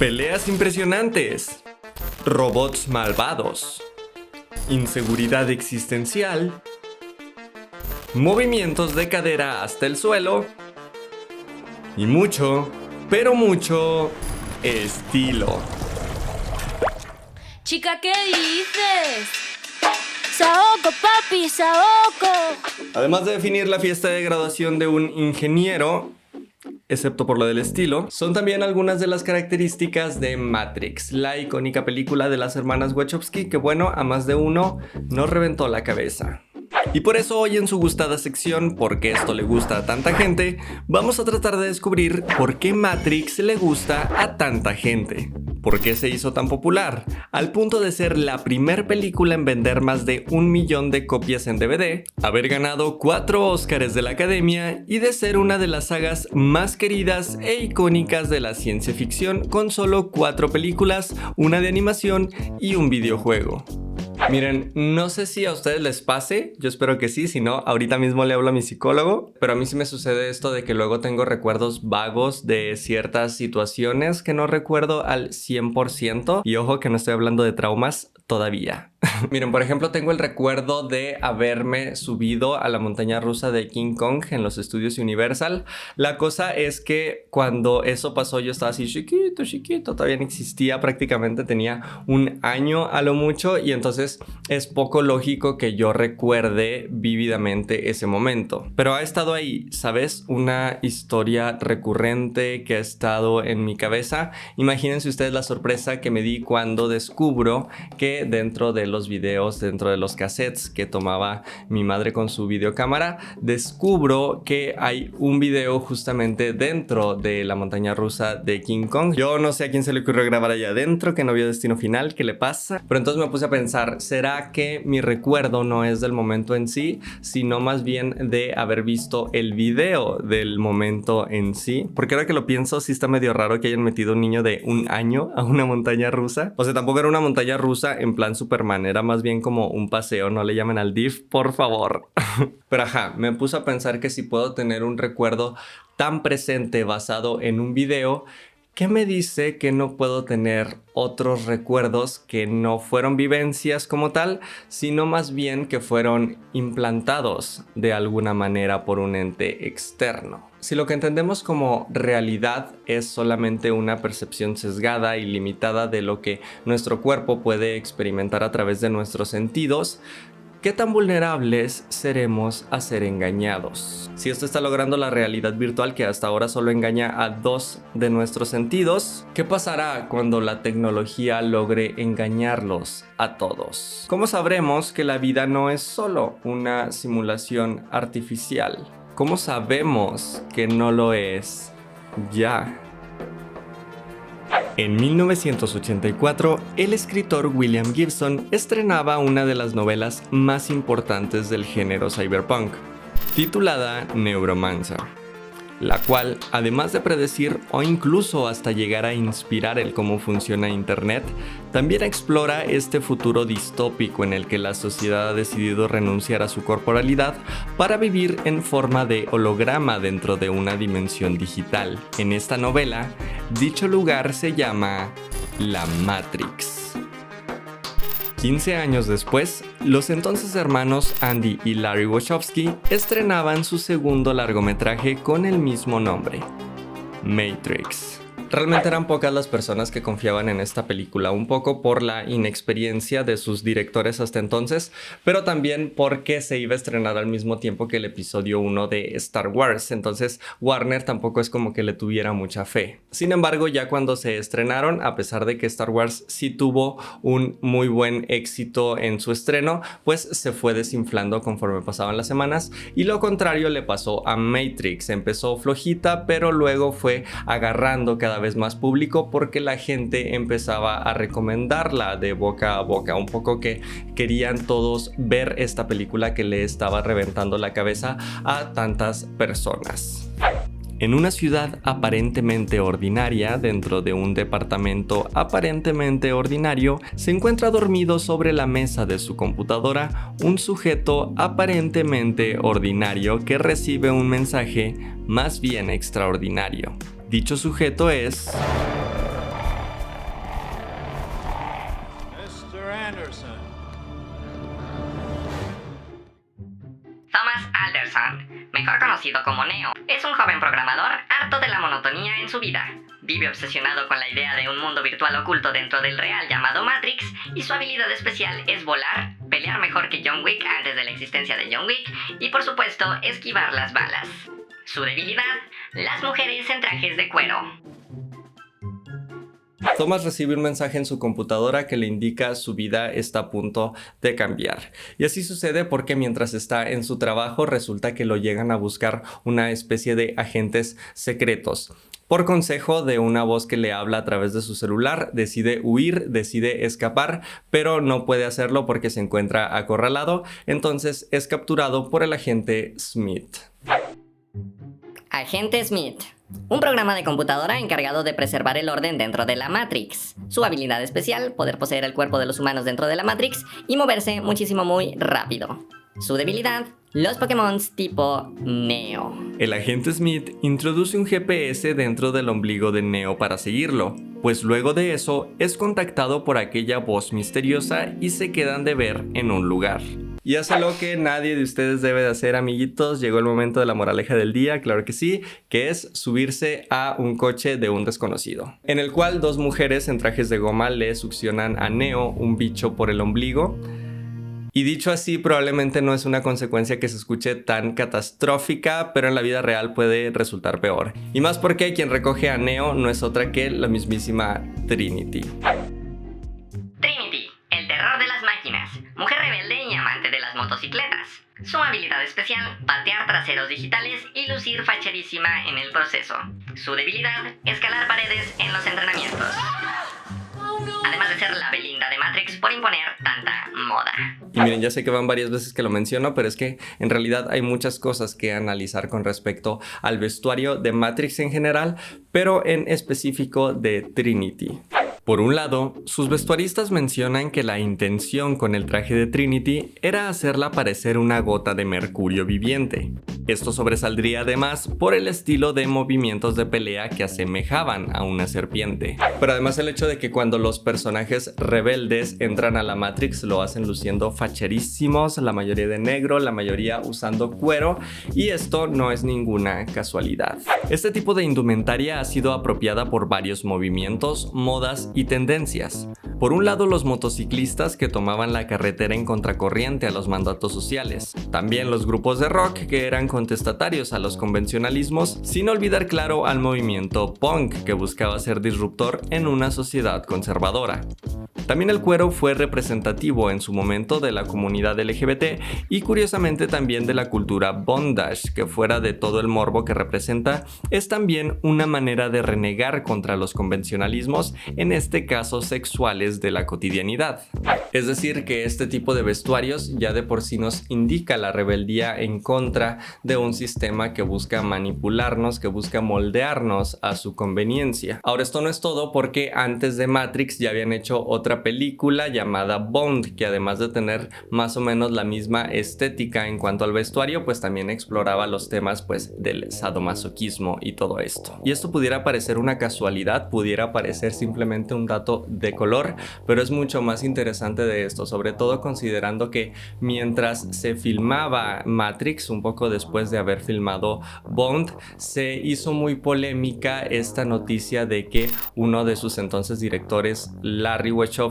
Peleas impresionantes, robots malvados, inseguridad existencial, movimientos de cadera hasta el suelo y mucho, pero mucho estilo. Chica, ¿qué dices? ¡Saoko, papi, Saoko! Además de definir la fiesta de graduación de un ingeniero, excepto por lo del estilo, son también algunas de las características de Matrix, la icónica película de las hermanas Wachowski que, bueno, a más de uno nos reventó la cabeza. Y por eso hoy en su gustada sección, ¿por qué esto le gusta a tanta gente?, vamos a tratar de descubrir por qué Matrix le gusta a tanta gente. ¿Por qué se hizo tan popular? Al punto de ser la primer película en vender más de 1 millón de copias en DVD, haber ganado 4 Óscares de la Academia y de ser una de las sagas más queridas e icónicas de la ciencia ficción con solo 4 películas, una de animación y un videojuego. Miren, no sé si a ustedes les pase, yo espero que sí, si no, ahorita mismo le hablo a mi psicólogo, pero a mí sí me sucede esto de que luego tengo recuerdos vagos de ciertas situaciones que no recuerdo al 100%, y ojo que no estoy hablando de traumas todavía. Miren, por ejemplo, tengo el recuerdo de haberme subido a la montaña rusa de King Kong en los estudios Universal. La cosa es que cuando eso pasó yo estaba así chiquito, todavía no existía, prácticamente tenía 1 año a lo mucho, y entonces es poco lógico que yo recuerde vívidamente ese momento. Pero ha estado ahí, ¿sabes? Una historia recurrente que ha estado en mi cabeza. Imagínense ustedes la sorpresa que me di cuando descubro que dentro de los videos, dentro de los cassettes que tomaba mi madre con su videocámara, descubro que hay un video justamente dentro de la montaña rusa de King Kong. Yo no sé a quién se le ocurrió grabar allá adentro, que no vio Destino Final, ¿qué le pasa? Pero entonces me puse a pensar, ¿será que mi recuerdo no es del momento en sí, sino más bien de haber visto el video del momento en sí? Porque ahora que lo pienso, sí está medio raro que hayan metido un niño de 1 año a una montaña rusa. O sea, tampoco era una montaña rusa en plan Superman, era más bien como un paseo, no le llamen al DIF, por favor. Pero ajá, me puse a pensar que si puedo tener un recuerdo tan presente basado en un video, ¿qué me dice que no puedo tener otros recuerdos que no fueron vivencias como tal, sino más bien que fueron implantados de alguna manera por un ente externo? Si lo que entendemos como realidad es solamente una percepción sesgada y limitada de lo que nuestro cuerpo puede experimentar a través de nuestros sentidos, ¿qué tan vulnerables seremos a ser engañados? Si esto está logrando la realidad virtual que hasta ahora solo engaña a 2 de nuestros sentidos, ¿qué pasará cuando la tecnología logre engañarlos a todos? ¿Cómo sabremos que la vida no es solo una simulación artificial? ¿Cómo sabemos que no lo es ya? En 1984, el escritor William Gibson estrenaba una de las novelas más importantes del género cyberpunk, titulada Neuromancer, la cual, además de predecir o incluso hasta llegar a inspirar el cómo funciona Internet, también explora este futuro distópico en el que la sociedad ha decidido renunciar a su corporalidad para vivir en forma de holograma dentro de una dimensión digital. En esta novela, dicho lugar se llama la Matrix. 15 años después, los entonces hermanos Andy y Larry Wachowski estrenaban su segundo largometraje con el mismo nombre, Matrix. Realmente eran pocas las personas que confiaban en esta película, un poco por la inexperiencia de sus directores hasta entonces, pero también porque se iba a estrenar al mismo tiempo que el episodio 1 de Star Wars, entonces Warner tampoco es como que le tuviera mucha fe. Sin embargo, ya cuando se estrenaron, a pesar de que Star Wars sí tuvo un muy buen éxito en su estreno, pues se fue desinflando conforme pasaban las semanas, y lo contrario le pasó a Matrix. Empezó flojita, pero luego fue agarrando cada vez más público porque la gente empezaba a recomendarla de boca a boca, un poco que querían todos ver esta película que le estaba reventando la cabeza a tantas personas. En una ciudad aparentemente ordinaria, dentro de un departamento aparentemente ordinario, se encuentra dormido sobre la mesa de su computadora un sujeto aparentemente ordinario que recibe un mensaje más bien extraordinario. Dicho sujeto es conocido como Neo. Es un joven programador harto de la monotonía en su vida. Vive obsesionado con la idea de un mundo virtual oculto dentro del real llamado Matrix, y su habilidad especial es volar, pelear mejor que John Wick antes de la existencia de John Wick, y por supuesto, esquivar las balas. Su debilidad, las mujeres en trajes de cuero. Thomas recibe un mensaje en su computadora que le indica su vida está a punto de cambiar. Y así sucede porque mientras está en su trabajo resulta que lo llegan a buscar una especie de agentes secretos. Por consejo de una voz que le habla a través de su celular, decide huir, decide escapar, pero no puede hacerlo porque se encuentra acorralado, entonces es capturado por el agente Smith. Agente Smith. Un programa de computadora encargado de preservar el orden dentro de la Matrix. Su habilidad especial, poder poseer el cuerpo de los humanos dentro de la Matrix y moverse muchísimo muy rápido. Su debilidad, los Pokémon tipo Neo. El agente Smith introduce un GPS dentro del ombligo de Neo para seguirlo, pues luego de eso es contactado por aquella voz misteriosa y se quedan de ver en un lugar. Y hace lo que nadie de ustedes debe de hacer, amiguitos. Llegó el momento de la moraleja del día, claro que sí, que es subirse a un coche de un desconocido, en el cual dos mujeres en trajes de goma le succionan a Neo un bicho por el ombligo. Y dicho así, probablemente no es una consecuencia que se escuche tan catastrófica, pero en la vida real puede resultar peor. Y más porque quien recoge a Neo no es otra que la mismísima Trinity. Trinity, el terror de las máquinas, mujer rebelde y amante de las motocicletas. Su habilidad especial, patear traseros digitales y lucir facherísima en el proceso. Su debilidad, escalar paredes en los entrenamientos. Además de ser la Belinda de Matrix por imponer tanta moda. Y miren, ya sé que van varias veces que lo menciono, pero es que en realidad hay muchas cosas que analizar con respecto al vestuario de Matrix en general, pero en específico de Trinity. Por un lado, sus vestuaristas mencionan que la intención con el traje de Trinity era hacerla parecer una gota de mercurio viviente. Esto sobresaldría además por el estilo de movimientos de pelea que asemejaban a una serpiente. Pero además el hecho de que cuando los personajes rebeldes entran a la Matrix lo hacen luciendo facherísimos, la mayoría de negro, la mayoría usando cuero, y esto no es ninguna casualidad. Este tipo de indumentaria ha sido apropiada por varios movimientos, modas y tendencias. Por un lado, los motociclistas que tomaban la carretera en contracorriente a los mandatos sociales. También los grupos de rock que eran contestatarios a los convencionalismos, sin olvidar claro al movimiento punk que buscaba ser disruptor en una sociedad conservadora. También el cuero fue representativo en su momento de la comunidad LGBT y curiosamente también de la cultura bondage, que fuera de todo el morbo que representa, es también una manera de renegar contra los convencionalismos, en este caso sexuales de la cotidianidad. Es decir, que este tipo de vestuarios ya de por sí nos indica la rebeldía en contra de un sistema que busca manipularnos, que busca moldearnos a su conveniencia. Ahora, esto no es todo, porque antes de Matrix ya habían hecho otra película llamada Bond, que además de tener más o menos la misma estética en cuanto al vestuario, pues también exploraba los temas pues del sadomasoquismo y todo esto. Y esto pudiera parecer una casualidad, pudiera parecer simplemente un dato de color, pero es mucho más interesante de esto, sobre todo considerando que mientras se filmaba Matrix, un poco después de haber filmado Bond, se hizo muy polémica esta noticia de que uno de sus entonces directores, Larry Wachowski,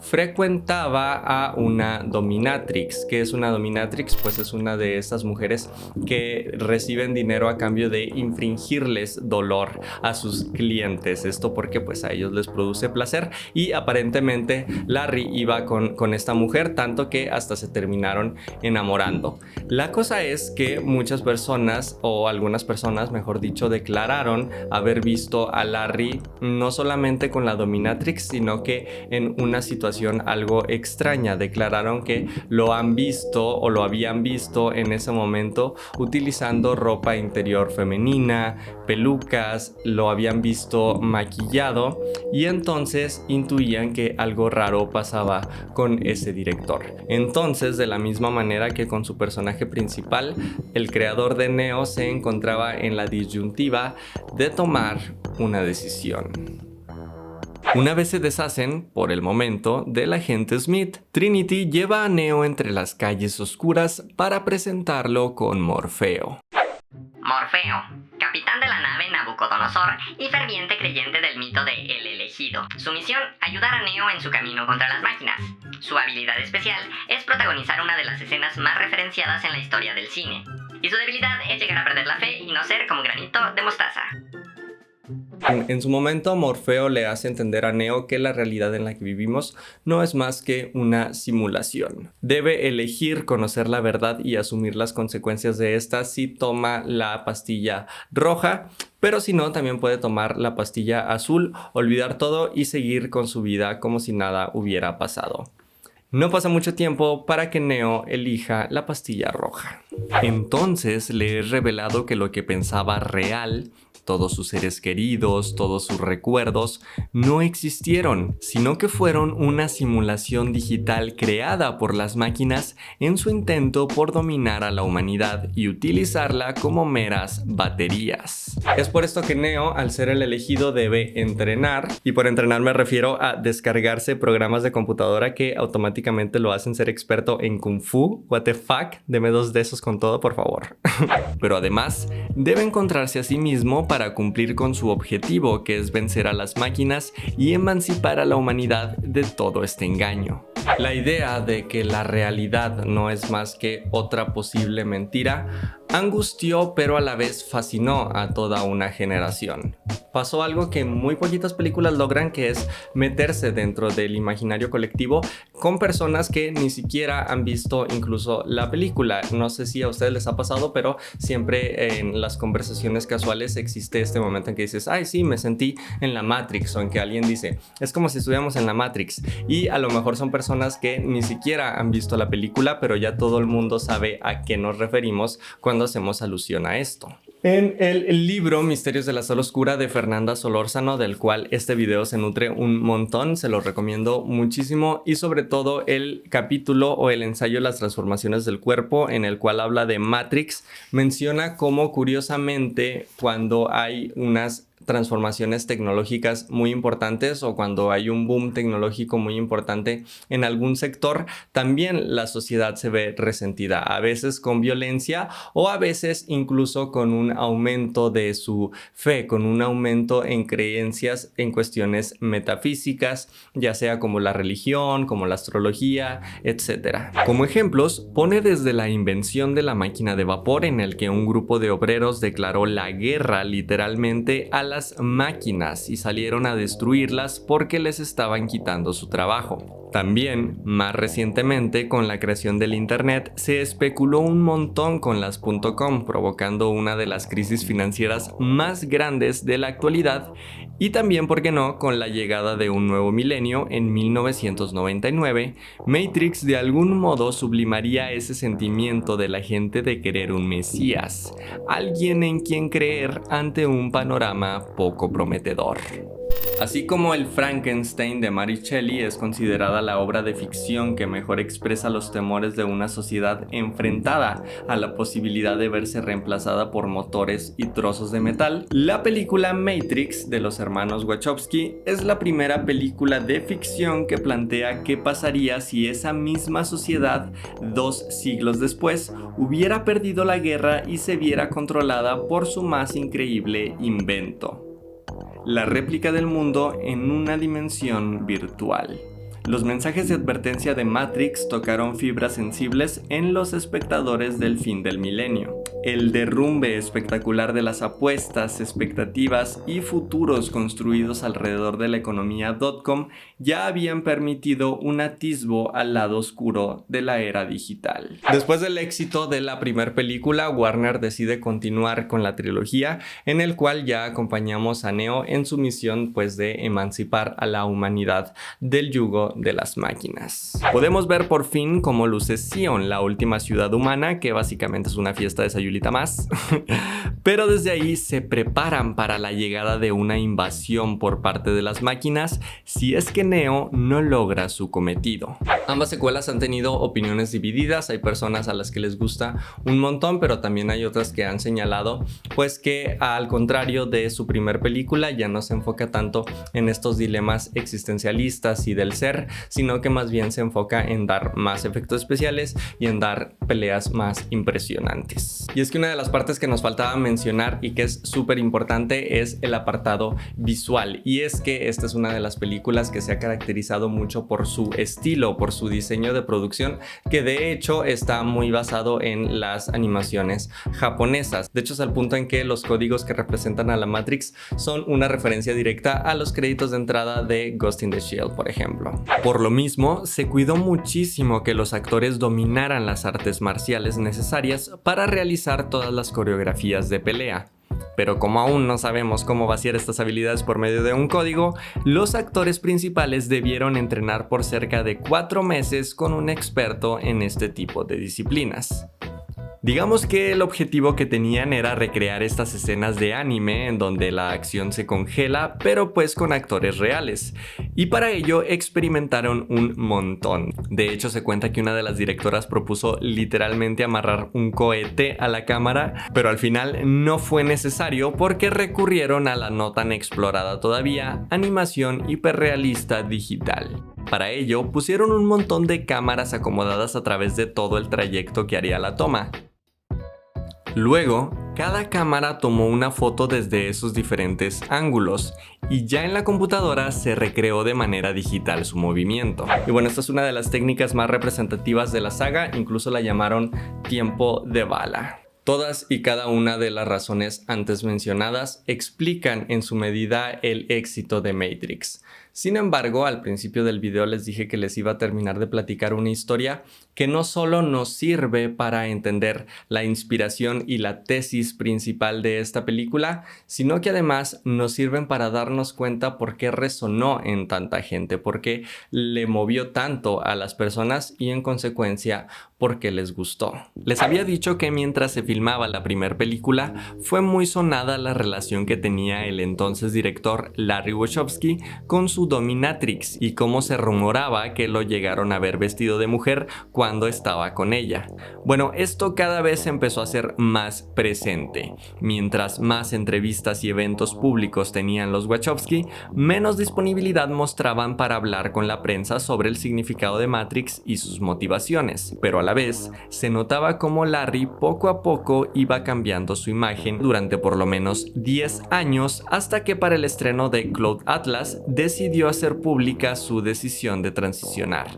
frecuentaba a una dominatrix. ¿Qué es una dominatrix? Pues es una de estas mujeres que reciben dinero a cambio de infringirles dolor a sus clientes. Esto porque pues a ellos les produce placer, y aparentemente Larry iba con esta mujer, tanto que hasta se terminaron enamorando. La cosa es que muchas personas, o algunas personas mejor dicho, declararon haber visto a Larry no solamente con la dominatrix, sino que en una situación algo extraña. Declararon que lo han visto o lo habían visto en ese momento utilizando ropa interior femenina, pelucas, lo habían visto maquillado, y entonces intuían que algo raro pasaba con ese director. Entonces, de la misma manera que con su personaje principal, el creador de Neo se encontraba en la disyuntiva de tomar una decisión. Una vez se deshacen, por el momento, del agente Smith, Trinity lleva a Neo entre las calles oscuras para presentarlo con Morfeo. Morfeo, capitán de la nave Nabucodonosor y ferviente creyente del mito de El Elegido. Su misión, ayudar a Neo en su camino contra las máquinas. Su habilidad especial es protagonizar una de las escenas más referenciadas en la historia del cine. Y su debilidad es llegar a perder la fe y no ser como granito de mostaza. En su momento, Morfeo le hace entender a Neo que la realidad en la que vivimos no es más que una simulación. Debe elegir conocer la verdad y asumir las consecuencias de esta si toma la pastilla roja, pero si no, también puede tomar la pastilla azul, olvidar todo y seguir con su vida como si nada hubiera pasado. No pasa mucho tiempo para que Neo elija la pastilla roja. Entonces le es revelado que lo que pensaba real, todos sus seres queridos, todos sus recuerdos, no existieron, sino que fueron una simulación digital creada por las máquinas en su intento por dominar a la humanidad y utilizarla como meras baterías. Es por esto que Neo, al ser el elegido, debe entrenar, y por entrenar me refiero a descargarse programas de computadora que automáticamente lo hacen ser experto en Kung Fu. What the fuck, deme 2 de esos con todo, por favor. Pero además, debe encontrarse a sí mismo para cumplir con su objetivo, que es vencer a las máquinas y emancipar a la humanidad de todo este engaño. La idea de que la realidad no es más que otra posible mentira angustió, pero a la vez fascinó a toda una generación. Pasó algo que muy poquitas películas logran, que es meterse dentro del imaginario colectivo con personas que ni siquiera han visto incluso la película. No sé si a ustedes les ha pasado, pero siempre en las conversaciones casuales existe este momento en que dices, ay sí, me sentí en la Matrix, o en que alguien dice, es como si estuviéramos en la Matrix, y a lo mejor son personas que ni siquiera han visto la película, pero ya todo el mundo sabe a qué nos referimos cuando hacemos alusión a esto. En el libro Misterios de la Sala Oscura de Fernanda Solórzano, del cual este video se nutre un montón, se lo recomiendo muchísimo, y sobre todo el capítulo o el ensayo Las transformaciones del cuerpo, en el cual habla de Matrix, menciona cómo curiosamente cuando hay unas transformaciones tecnológicas muy importantes o cuando hay un boom tecnológico muy importante en algún sector, también la sociedad se ve resentida, a veces con violencia o a veces incluso con un aumento de su fe, con un aumento en creencias en cuestiones metafísicas, ya sea como la religión, como la astrología, etc. Como ejemplos, pone desde la invención de la máquina de vapor, en el que un grupo de obreros declaró la guerra literalmente a las máquinas y salieron a destruirlas porque les estaban quitando su trabajo. También, más recientemente, con la creación del internet, se especuló un montón con las .com, provocando una de las crisis financieras más grandes de la actualidad, y también, ¿por qué no?, con la llegada de un nuevo milenio en 1999, Matrix de algún modo sublimaría ese sentimiento de la gente de querer un mesías, alguien en quien creer ante un panorama poco prometedor. Así como el Frankenstein de Mary Shelley es considerada la obra de ficción que mejor expresa los temores de una sociedad enfrentada a la posibilidad de verse reemplazada por motores y trozos de metal, la película Matrix de los hermanos Wachowski es la primera película de ficción que plantea qué pasaría si esa misma sociedad, 2 siglos después, hubiera perdido la guerra y se viera controlada por su más increíble invento: la réplica del mundo en una dimensión virtual. Los mensajes de advertencia de Matrix tocaron fibras sensibles en los espectadores del fin del milenio. El derrumbe espectacular de las apuestas, expectativas y futuros construidos alrededor de la economía .com ya habían permitido un atisbo al lado oscuro de la era digital. Después del éxito de la primera película, Warner decide continuar con la trilogía, en el cual ya acompañamos a Neo en su misión de emancipar a la humanidad del yugo de las máquinas. Podemos ver por fin cómo luce Zion, la última ciudad humana, que básicamente es una fiesta de Sayulita más. Pero desde ahí se preparan para la llegada de una invasión por parte de las máquinas si es que Neo no logra su cometido. Ambas secuelas han tenido opiniones divididas, hay personas a las que les gusta un montón, pero también hay otras que han señalado que al contrario de su primer película ya no se enfoca tanto en estos dilemas existencialistas y del ser, sino que más bien se enfoca en dar más efectos especiales y en dar peleas más impresionantes. Y es que una de las partes que nos faltaba mencionar y que es súper importante es el apartado visual. Y es que esta es una de las películas que se ha caracterizado mucho por su estilo, por su diseño de producción, que de hecho está muy basado en las animaciones japonesas. De hecho es al punto en que los códigos que representan a la Matrix son una referencia directa a los créditos de entrada de Ghost in the Shell, por ejemplo. Por lo mismo, se cuidó muchísimo que los actores dominaran las artes marciales necesarias para realizar todas las coreografías de pelea. Pero como aún no sabemos cómo vaciar estas habilidades por medio de un código, los actores principales debieron entrenar por cerca de 4 meses con un experto en este tipo de disciplinas. Digamos que el objetivo que tenían era recrear estas escenas de anime en donde la acción se congela, pero pues con actores reales. Y para ello experimentaron un montón. De hecho, se cuenta que una de las directoras propuso literalmente amarrar un cohete a la cámara, pero al final no fue necesario porque recurrieron a la no tan explorada todavía animación hiperrealista digital. Para ello, pusieron un montón de cámaras acomodadas a través de todo el trayecto que haría la toma. Luego, cada cámara tomó una foto desde esos diferentes ángulos y ya en la computadora se recreó de manera digital su movimiento. Y bueno, esta es una de las técnicas más representativas de la saga, incluso la llamaron tiempo de bala. Todas y cada una de las razones antes mencionadas explican en su medida el éxito de Matrix. Sin embargo, al principio del video les dije que les iba a terminar de platicar una historia que no solo nos sirve para entender la inspiración y la tesis principal de esta película, sino que además nos sirven para darnos cuenta por qué resonó en tanta gente, por qué le movió tanto a las personas y en consecuencia por qué les gustó. Les había dicho que mientras se filmaba la primera película fue muy sonada la relación que tenía el entonces director Larry Wachowski con su dominatrix y cómo se rumoraba que lo llegaron a ver vestido de mujer cuando estaba con ella. Bueno, esto cada vez empezó a ser más presente. Mientras más entrevistas y eventos públicos tenían los Wachowski, menos disponibilidad mostraban para hablar con la prensa sobre el significado de Matrix y sus motivaciones. Pero a la vez, se notaba cómo Larry poco a poco iba cambiando su imagen durante por lo menos 10 años hasta que para el estreno de Cloud Atlas decidió hacer pública su decisión de transicionar.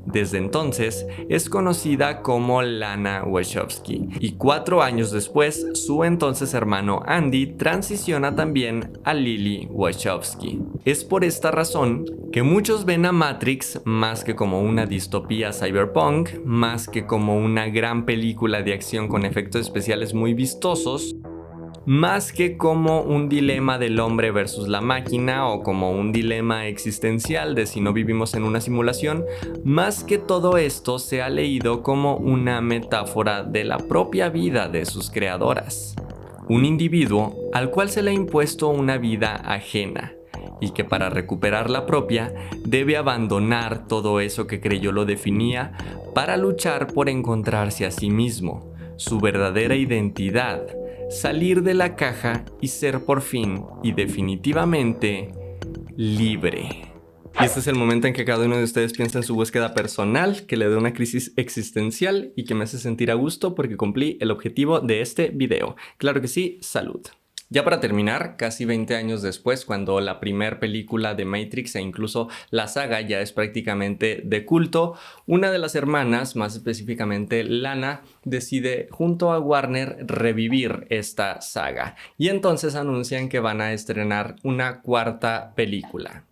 Desde entonces es conocida como Lana Wachowski y 4 años después su entonces hermano Andy transiciona también a Lily Wachowski. Es por esta razón que muchos ven a Matrix más que como una distopía cyberpunk, más que como una gran película de acción con efectos especiales muy vistosos, más que como un dilema del hombre versus la máquina o como un dilema existencial de si no vivimos en una simulación, más que todo esto se ha leído como una metáfora de la propia vida de sus creadoras. Un individuo al cual se le ha impuesto una vida ajena y que para recuperar la propia debe abandonar todo eso que creyó lo definía para luchar por encontrarse a sí mismo, su verdadera identidad, salir de la caja y ser por fin y definitivamente libre. Y este es el momento en que cada uno de ustedes piensa en su búsqueda personal, que le dé una crisis existencial y que me hace sentir a gusto porque cumplí el objetivo de este video. Claro que sí, salud. Ya para terminar, casi 20 años después, cuando la primera película de Matrix e incluso la saga ya es prácticamente de culto, una de las hermanas, más específicamente Lana, decide junto a Warner revivir esta saga. Y entonces anuncian que van a estrenar una 4ª película.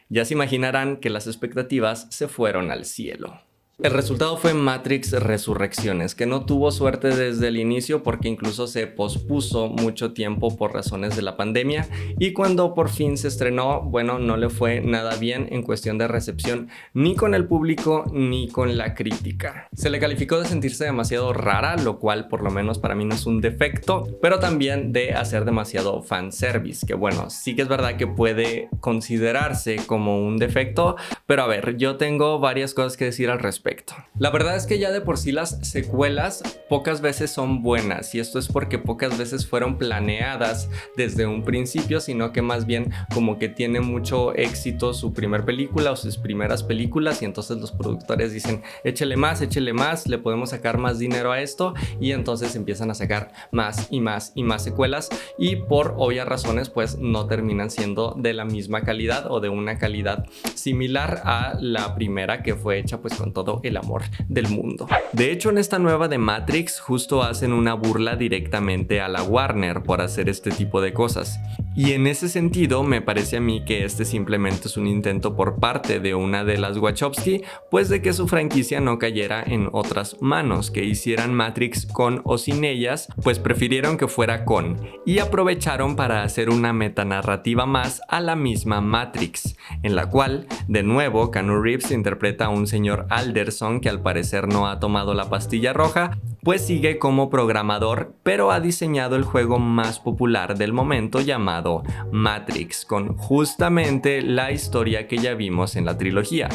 Ya se imaginarán que las expectativas se fueron al cielo. El resultado fue Matrix Resurrecciones, que no tuvo suerte desde el inicio porque incluso se pospuso mucho tiempo por razones de la pandemia y cuando por fin se estrenó, bueno, no le fue nada bien en cuestión de recepción ni con el público ni con la crítica. Se le calificó de sentirse demasiado rara, lo cual por lo menos para mí no es un defecto, pero también de hacer demasiado fanservice, que bueno, sí que es verdad que puede considerarse como un defecto, pero a ver, yo tengo varias cosas que decir al respecto. respecto. La verdad es que ya de por sí las secuelas pocas veces son buenas, y esto es porque pocas veces fueron planeadas desde un principio, sino que más bien como que tiene mucho éxito su primer película o sus primeras películas, y entonces los productores dicen échele más, le podemos sacar más dinero a esto, y entonces empiezan a sacar más y más y más secuelas, y por obvias razones pues no terminan siendo de la misma calidad o de una calidad similar a la primera, que fue hecha pues con todo el amor del mundo. De hecho, en esta nueva de Matrix justo hacen una burla directamente a la Warner por hacer este tipo de cosas, y en ese sentido me parece a mí que este simplemente es un intento por parte de una de las Wachowski pues de que su franquicia no cayera en otras manos, que hicieran Matrix con o sin ellas, pues prefirieron que fuera con, y aprovecharon para hacer una metanarrativa más a la misma Matrix, en la cual de nuevo Keanu Reeves interpreta a un señor Alderson que al parecer no ha tomado la pastilla roja, pues sigue como programador, pero ha diseñado el juego más popular del momento llamado Matrix, con justamente la historia que ya vimos en la trilogía.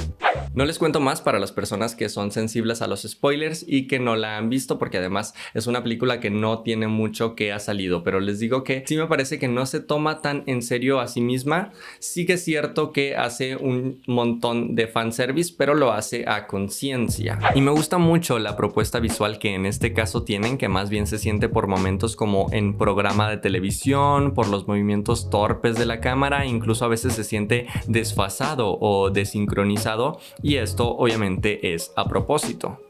No les cuento más para las personas que son sensibles a los spoilers y que no la han visto, porque además es una película que no tiene mucho que ha salido, pero les digo que sí me parece que no se toma tan en serio a sí misma. Sí que es cierto que hace un montón de fanservice, pero lo hace a conciencia. Y me gusta mucho la propuesta visual que en este caso tienen, que más bien se siente por momentos como en programa de televisión, por los movimientos torpes de la cámara, incluso a veces se siente desfasado o desincronizado, y esto obviamente es a propósito.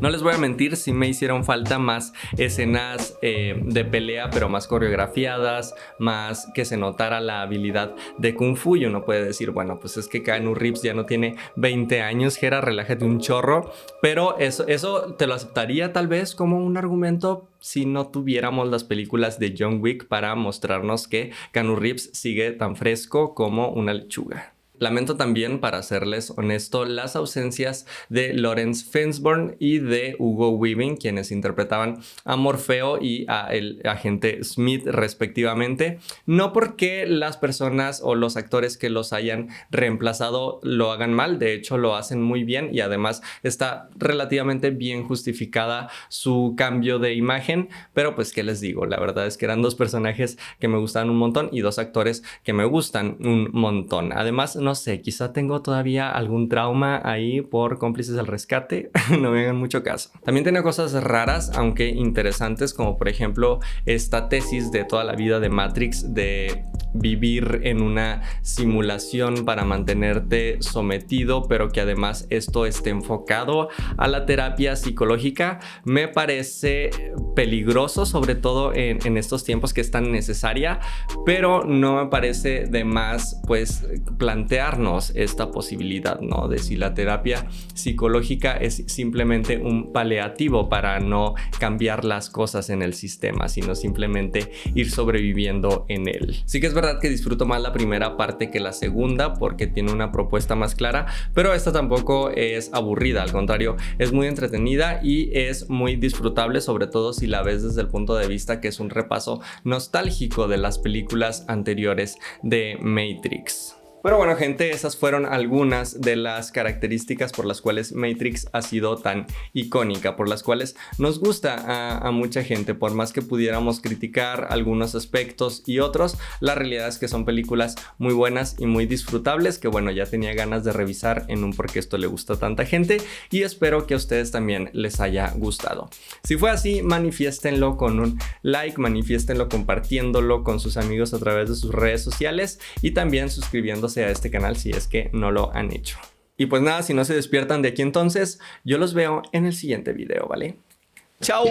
No les voy a mentir, sí me hicieron falta más escenas de pelea, pero más coreografiadas, más que se notara la habilidad de Kung Fu. Y uno puede decir, bueno, pues es que Keanu Reeves ya no tiene 20 años, Jera, relájate un chorro. Pero eso te lo aceptaría tal vez como un argumento si no tuviéramos las películas de John Wick para mostrarnos que Keanu Reeves sigue tan fresco como una lechuga. Lamento también, para serles honesto, las ausencias de Lawrence Fishburne y de Hugo Weaving, quienes interpretaban a Morfeo y a el agente Smith respectivamente. No porque las personas o los actores que los hayan reemplazado lo hagan mal, de hecho lo hacen muy bien, y además está relativamente bien justificada su cambio de imagen, pero pues qué les digo, la verdad es que eran dos personajes que me gustaban un montón y dos actores que me gustan un montón. Además, no sé, quizá tengo todavía algún trauma ahí por Cómplices del Rescate, no me hagan mucho caso. También tiene cosas raras, aunque interesantes, como por ejemplo esta tesis de toda la vida de Matrix de vivir en una simulación para mantenerte sometido, pero que además esto esté enfocado a la terapia psicológica. Me parece peligroso, sobre todo en estos tiempos que es tan necesaria, pero no me parece de más pues plantearnos esta posibilidad, ¿no? De si la terapia psicológica es simplemente un paliativo para no cambiar las cosas en el sistema, sino simplemente ir sobreviviendo en él. Sí que es verdad que disfruto más la primera parte que la segunda, porque tiene una propuesta más clara, pero esta tampoco es aburrida, al contrario, es muy entretenida y es muy disfrutable, sobre todo si la ves desde el punto de vista que es un repaso nostálgico de las películas anteriores de Matrix. Pero bueno, gente, esas fueron algunas de las características por las cuales Matrix ha sido tan icónica, por las cuales nos gusta a mucha gente. Por más que pudiéramos criticar algunos aspectos y otros, la realidad es que son películas muy buenas y muy disfrutables, que bueno, ya tenía ganas de revisar en un por qué esto le gusta a tanta gente, y espero que a ustedes también les haya gustado. Si fue así, manifiéstenlo con un like, manifiéstenlo compartiéndolo con sus amigos a través de sus redes sociales, y también suscribiéndose a este canal si es que no lo han hecho. Y pues nada, si no se despiertan de aquí entonces, yo los veo en el siguiente video, ¿vale? ¡Chao!